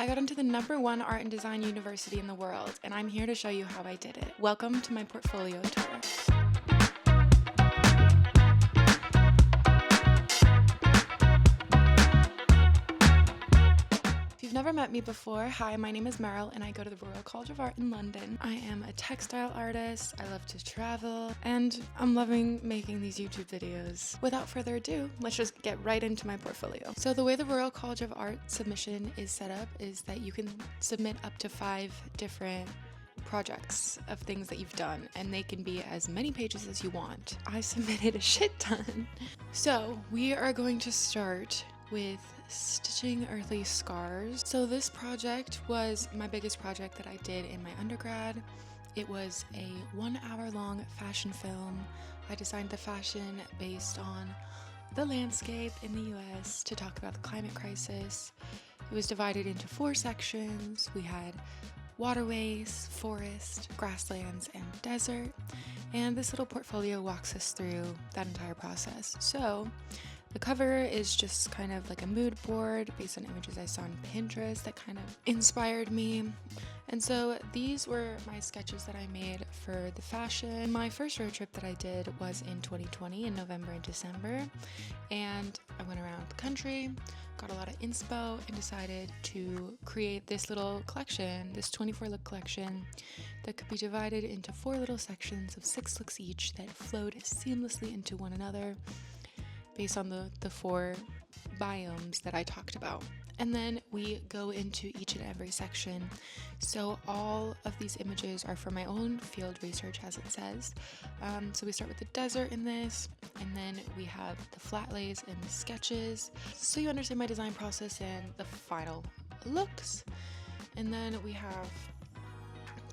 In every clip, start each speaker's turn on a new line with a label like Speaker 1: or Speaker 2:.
Speaker 1: I got into the #1 art and design university in the world, and I'm here to show you how I did it. Welcome to my portfolio tour. If you've never met me before, hi, my name is Meryl and I go to the Royal College of Art in London. I am a textile artist, I love to travel, and I'm loving making these YouTube videos. Without further ado, let's just get right into my portfolio. So the way the Royal College of Art submission is set up is that you can submit up to 5 different projects of things that you've done, and they can be as many pages as you want. I submitted a shit ton. So we are going to start with stitching earthly scars. So this project was my biggest project that I did in my undergrad. It was a 1-hour-long fashion film. I designed the fashion based on the landscape in the US to talk about the climate crisis. It was divided into 4 sections. We had waterways, forest, grasslands, and desert. And this little portfolio walks us through that entire process. So the cover is just kind of like a mood board based on images I saw on Pinterest that kind of inspired me. And so these were my sketches that I made for the fashion. My first road trip that I did was in 2020 in November and December. And I went around the country, got a lot of inspo, and decided to create this little collection, this 24-look collection that could be divided into 4 little sections of 6 looks each that flowed seamlessly into one another, based on the 4 biomes that I talked about. And then we go into each and every section. So all of these images are from my own field research, as it says. So we start with the desert in this, and then we have the flat lays and the sketches, so you understand my design process and the final looks. And then we have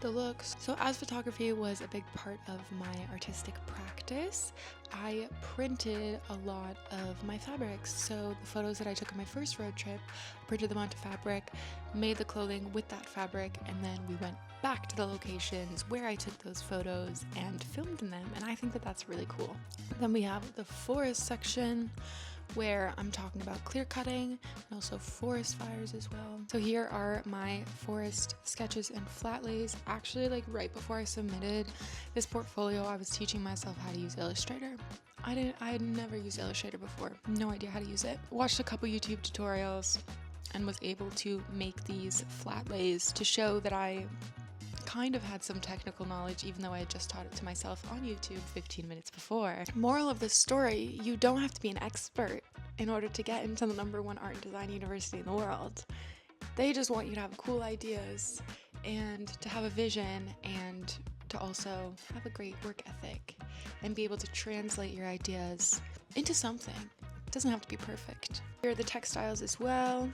Speaker 1: the looks. So as photography was a big part of my artistic practice, I printed a lot of my fabrics. So the photos that I took on my first road trip, printed them onto fabric, made the clothing with that fabric, and then we went back to the locations where I took those photos and filmed in them, and I think that that's really cool. Then we have the forest section, where I'm talking about clear cutting and also forest fires as well. So here are my forest sketches and flat lays. Actually, like right before I submitted this portfolio, I was teaching myself how to use Illustrator. I had never used Illustrator before, no idea how to use it. Watched a couple YouTube tutorials and was able to make these flat lays to show that I kind of had some technical knowledge, even though I had just taught it to myself on YouTube 15 minutes before. Moral of the story, you don't have to be an expert in order to get into the #1 art and design university in the world. They just want you to have cool ideas and to have a vision and to also have a great work ethic and be able to translate your ideas into something. It doesn't have to be perfect. Here are the textiles as well.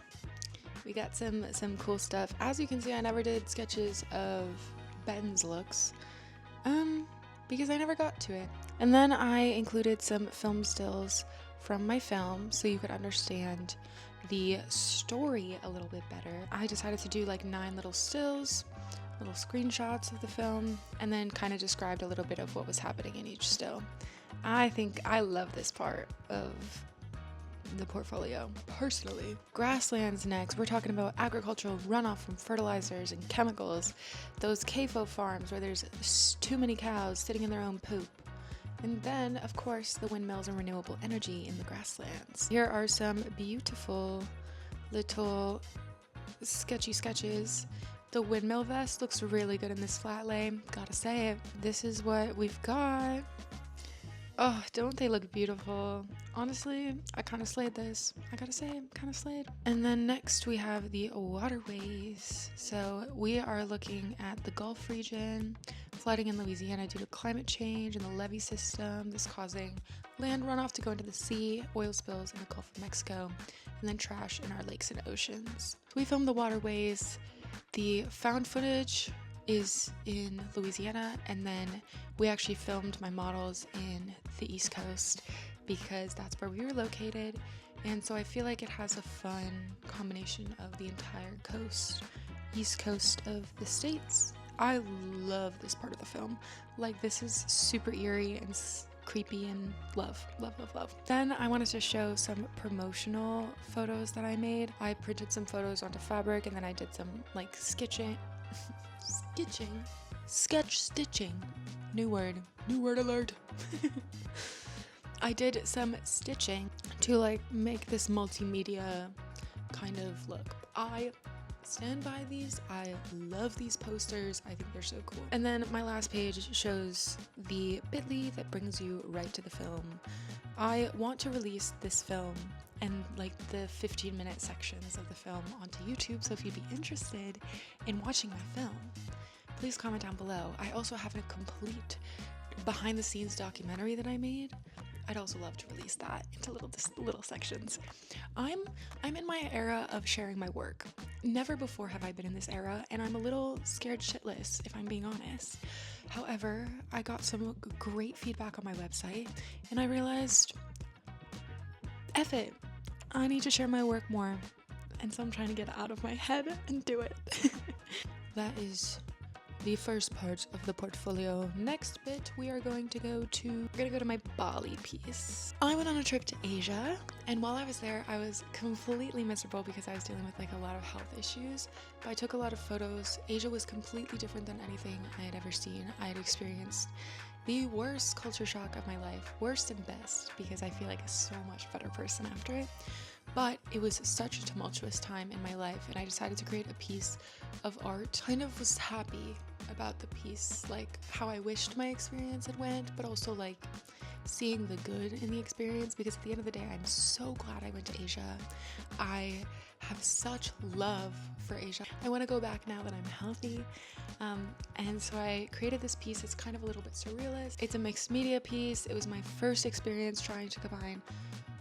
Speaker 1: We got some cool stuff. As you can see, I never did sketches of Ben's looks, because I never got to it. And then I included some film stills from my film so you could understand the story a little bit better. I decided to do like 9 little stills, little screenshots of the film, and then kind of described a little bit of what was happening in each still. I think I love this part of the portfolio personally. Grasslands next. We're talking about agricultural runoff from fertilizers and chemicals, those CAFO farms where there's too many cows sitting in their own poop, and then of course the windmills and renewable energy in the grasslands. Here are some beautiful little sketchy sketches. The windmill vest looks really good in this flat lay, gotta say it. This is what we've got. Oh, don't they look beautiful? Honestly, I kind of slayed this. I gotta say, kind of slayed. And then next we have the waterways. So we are looking at the Gulf region, flooding in Louisiana due to climate change and the levee system. This causing land runoff to go into the sea, oil spills in the Gulf of Mexico, and then trash in our lakes and oceans. So we filmed the waterways. The found footage is in Louisiana, and then we actually filmed my models in the East Coast because that's where we were located, and so I feel like it has a fun combination of the entire coast, East Coast of the States. I love this part of the film. Like, this is super eerie and creepy and love. Then I wanted to show some promotional photos that I made. I printed some photos onto fabric, and then I did some like sketch stitching. New word alert. I did some stitching to like make this multimedia kind of look. I stand by these. I love these posters. I think they're so cool. And then my last page shows the bit.ly that brings you right to the film. I want to release this film and like the 15-minute sections of the film onto YouTube, so if you'd be interested in watching my film, please comment down below. I also have a complete behind the scenes documentary that I made. I'd also love to release that into little sections. I'm in my era of sharing my work. Never before have I been in this era, and I'm a little scared shitless, if I'm being honest. However, I got some great feedback on my website, and I realized, F it, I need to share my work more. And so I'm trying to get it out of my head and do it. That is the first part of the portfolio. Next bit, we're gonna go to my Bali piece. I went on a trip to Asia, and while I was there, I was completely miserable because I was dealing with like a lot of health issues, but I took a lot of photos. Asia was completely different than anything I had ever seen. I had experienced the worst culture shock of my life, worst and best, because I feel like a so much better person after it. But it was such a tumultuous time in my life, and I decided to create a piece of art. Kind of was happy about the piece, like how I wished my experience had went, but also like seeing the good in the experience, because at the end of the day, I'm so glad I went to Asia. I have such love for Asia. I want to go back now that I'm healthy. And so I created this piece. It's kind of a little bit surrealist. It's a mixed media piece. It was my first experience trying to combine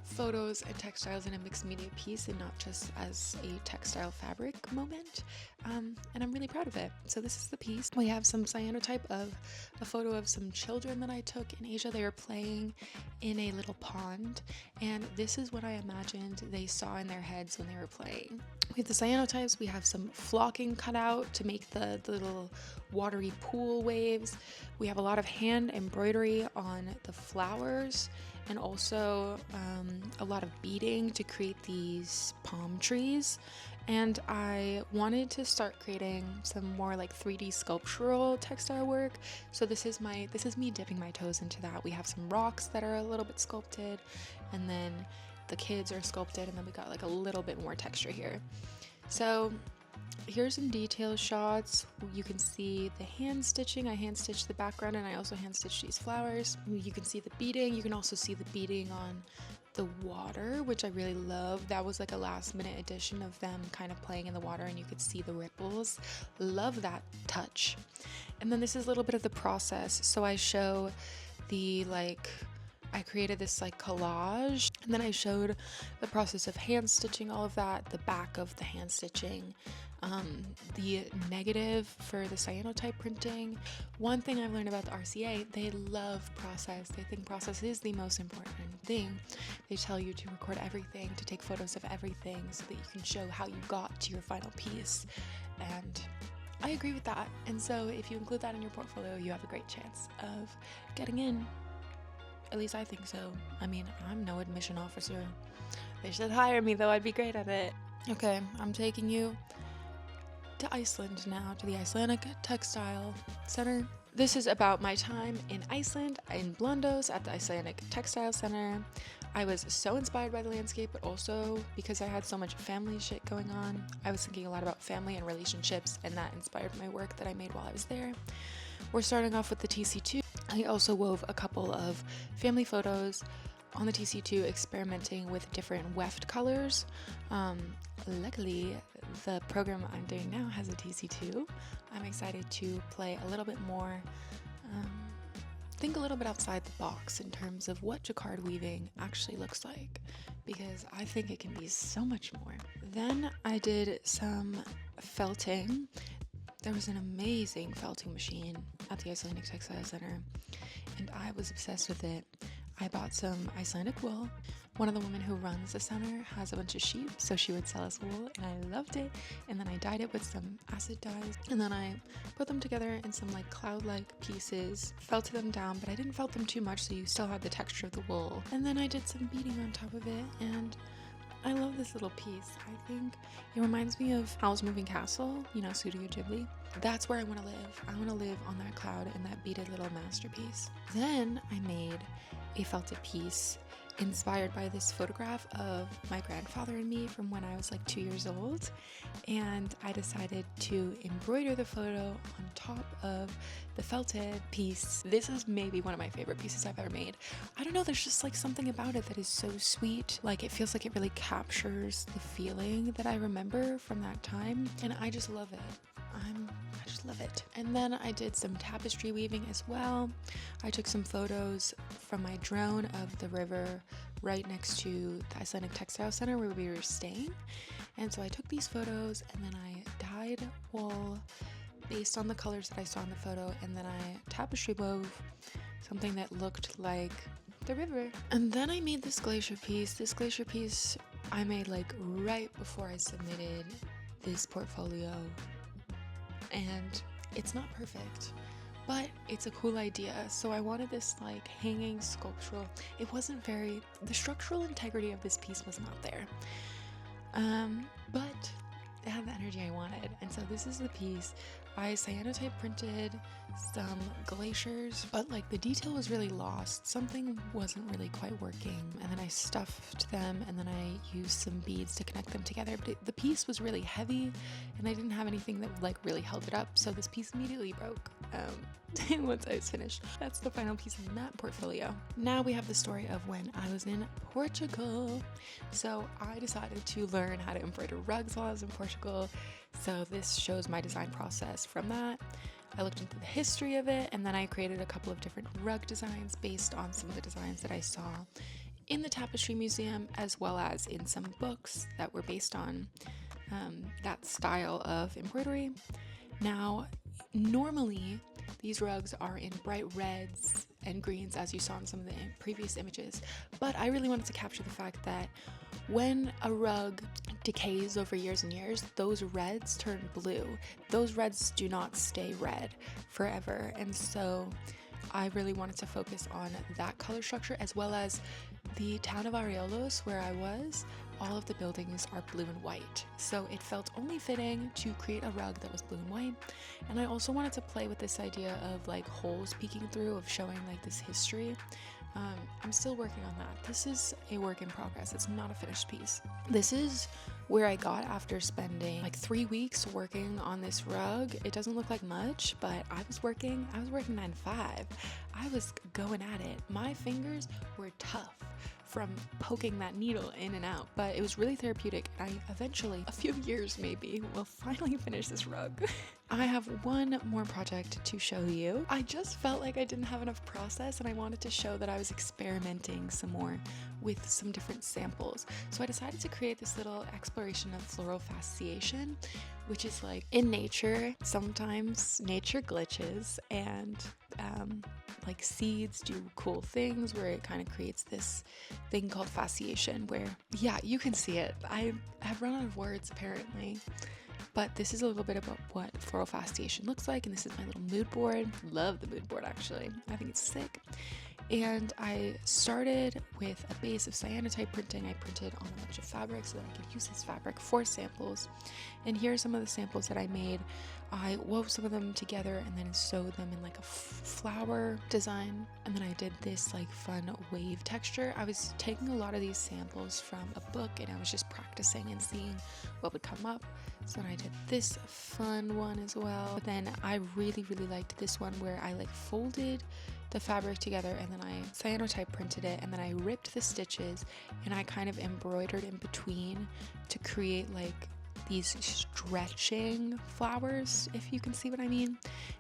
Speaker 1: photos and textiles in a mixed media piece, and not just as a textile fabric moment, and I'm really proud of it. So this is the piece. We have some cyanotype of a photo of some children that I took in Asia. They were playing in a little pond, and this is what I imagined they saw in their heads when they were playing. We have the cyanotypes. We have some flocking cut out to make the little watery pool waves. We have a lot of hand embroidery on the flowers, and also a lot of beading to create these palm trees. And I wanted to start creating some more like 3D sculptural textile work. So this is me dipping my toes into that. We have some rocks that are a little bit sculpted, and then the kids are sculpted, and then we got like a little bit more texture here. So here's some detail shots. You can see the hand stitching. I hand stitched the background, and I also hand stitched these flowers. You can see the beading. You can also see the beading on the water, which I really love. That was like a last minute addition of them kind of playing in the water, and you could see the ripples. Love that touch. And then this is a little bit of the process. So I show I created this like collage, and then I showed the process of hand stitching all of that, the back of the hand stitching, the negative for the cyanotype printing. One thing I've learned about the RCA, they love process. They think process is the most important thing. They tell you to record everything, to take photos of everything so that you can show how you got to your final piece. And I agree with that. And so if you include that in your portfolio, you have a great chance of getting in. At least I think so. I mean, I'm no admission officer. They should hire me though, I'd be great at it. Okay, I'm taking you to Iceland now, to the Icelandic Textile Center. This is about my time in Iceland, in Blönduós at the Icelandic Textile Center. I was so inspired by the landscape, but also because I had so much family shit going on. I was thinking a lot about family and relationships, and that inspired my work that I made while I was there. We're starting off with the TC2. I also wove a couple of family photos on the TC2, experimenting with different weft colors. Luckily, the program I'm doing now has a TC2. I'm excited to play a little bit more, think a little bit outside the box in terms of what jacquard weaving actually looks like, because I think it can be so much more. Then I did some felting. There was an amazing felting machine at the Icelandic Textile Center, and I was obsessed with it. I bought some Icelandic wool, One of the women who runs the center has a bunch of sheep, so she would sell us wool, and I loved it. And then I dyed it with some acid dyes, and then I put them together in some like cloud-like pieces, felted them down, but I didn't felt them too much, so you still had the texture of the wool. And then I did some beading on top of it, and I love this little piece. I think it reminds me of Howl's Moving Castle, you know, Studio Ghibli. That's where I want to live. I want to live on that cloud in that beaded little masterpiece. Then I made a felted piece inspired by this photograph of my grandfather and me from when I was like 2 years old, and I decided to embroider the photo on top of the felted piece. This is maybe one of my favorite pieces I've ever made. I don't know, there's just like something about it that is so sweet. Like it feels like it really captures the feeling that I remember from that time, and I just love it. I just love it. And then I did some tapestry weaving as well. I took some photos from my drone of the river right next to the Icelandic Textile Center where we were staying. And so I took these photos and then I dyed wool based on the colors that I saw in the photo, and then I tapestry wove something that looked like the river. And then I made this glacier piece. This glacier piece I made like right before I submitted this portfolio. And it's not perfect, but it's a cool idea. So I wanted this like hanging sculptural. It wasn't very, the structural integrity of this piece was not there, but it had the energy I wanted. And so this is the piece. I cyanotype printed some glaciers, but like the detail was really lost. Something wasn't really quite working. And then I stuffed them, and then I used some beads to connect them together. But the piece was really heavy, and I didn't have anything that like really held it up. So this piece immediately broke once I was finished. That's the final piece in that portfolio. Now we have the story of when I was in Portugal. So I decided to learn how to embroider rugs while I was in Portugal. So this shows my design process from that. I looked into the history of it, and then I created a couple of different rug designs based on some of the designs that I saw in the Tapestry Museum, as well as in some books that were based on that style of embroidery. Now, normally these rugs are in bright reds and greens, as you saw in some of the previous images, but I really wanted to capture the fact that when a rug decays over years and years, those reds turn blue. Those reds do not stay red forever, and so I really wanted to focus on that color structure, as well as the town of Areolos, where I was. All of the buildings are blue and white, so it felt only fitting to create a rug that was blue and white. And I also wanted to play with this idea of like holes peeking through, of showing like this history. I'm still working on that. This is a work in progress. It's not a finished piece. This is where I got after spending like 3 weeks working on this rug. It doesn't look like much, but I was working 9 to 5. I was going at it. My fingers were tough from poking that needle in and out, but it was really therapeutic. I eventually, a few years maybe, will finally finish this rug. I have one more project to show you. I just felt like I didn't have enough process, and I wanted to show that I was experimenting some more with some different samples. So I decided to create this little exploration of floral fasciation, which is like in nature, sometimes nature glitches, and like seeds do cool things where it kind of creates this thing called fasciation where, yeah, you can see it. I have run out of words apparently, but this is a little bit about what floral fasciation looks like, and this is my little mood board. Love the mood board, actually. I think it's sick. And I started with a base of cyanotype printing. I printed on a bunch of fabric so that I could use this fabric for samples. And here are some of the samples that I made. I wove some of them together and then sewed them in like a flower design. And then I did this like fun wave texture. I was taking a lot of these samples from a book, and I was just practicing and seeing what would come up. So then I did this fun one as well. But then I really liked this one where I like folded the fabric together, and then I cyanotype printed it, and then I ripped the stitches and I kind of embroidered in between to create like these stretching flowers, if you can see what I mean,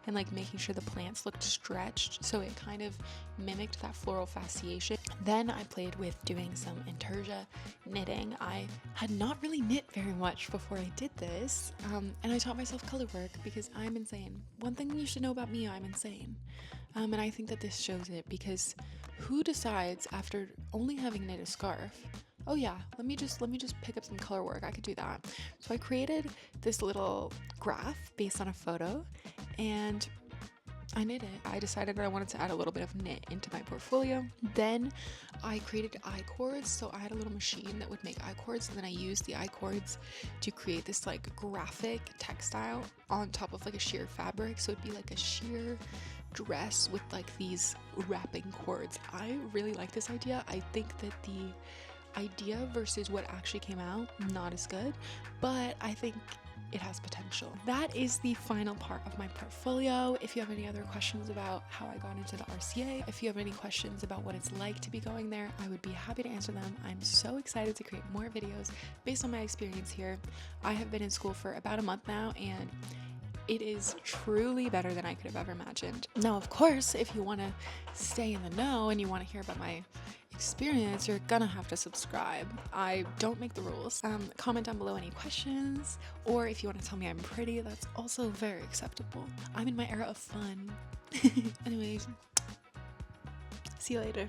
Speaker 1: and like making sure the plants looked stretched, so it kind of mimicked that floral fasciation. Then I played with doing some intarsia knitting. I had not really knit very much before I did this, and I taught myself color work because I'm insane. One thing you should know about me, I'm insane. And I think that this shows it, because who decides after only having knit a scarf, oh yeah, let me just pick up some color work, I could do that. So I created this little graph based on a photo, and I knit it. I decided that I wanted to add a little bit of knit into my portfolio. Then I created I-cords. So I had a little machine that would make I-cords, and then I used the I-cords to create this like graphic textile on top of like a sheer fabric. So it'd be like a sheer dress with like these wrapping cords. I really like this idea. I think that the idea versus what actually came out, not as good, but I think it has potential. That is the final part of my portfolio. If you have any other questions about how I got into the RCA, if you have any questions about what it's like to be going there, I would be happy to answer them. I'm so excited to create more videos based on my experience here. I have been in school for about a month now, and it is truly better than I could have ever imagined. Now, of course, if you want to stay in the know and you want to hear about my experience, you're gonna have to subscribe. I don't make the rules. Comment down below any questions, or if you want to tell me I'm pretty, that's also very acceptable. I'm in my era of fun. Anyways, see you later.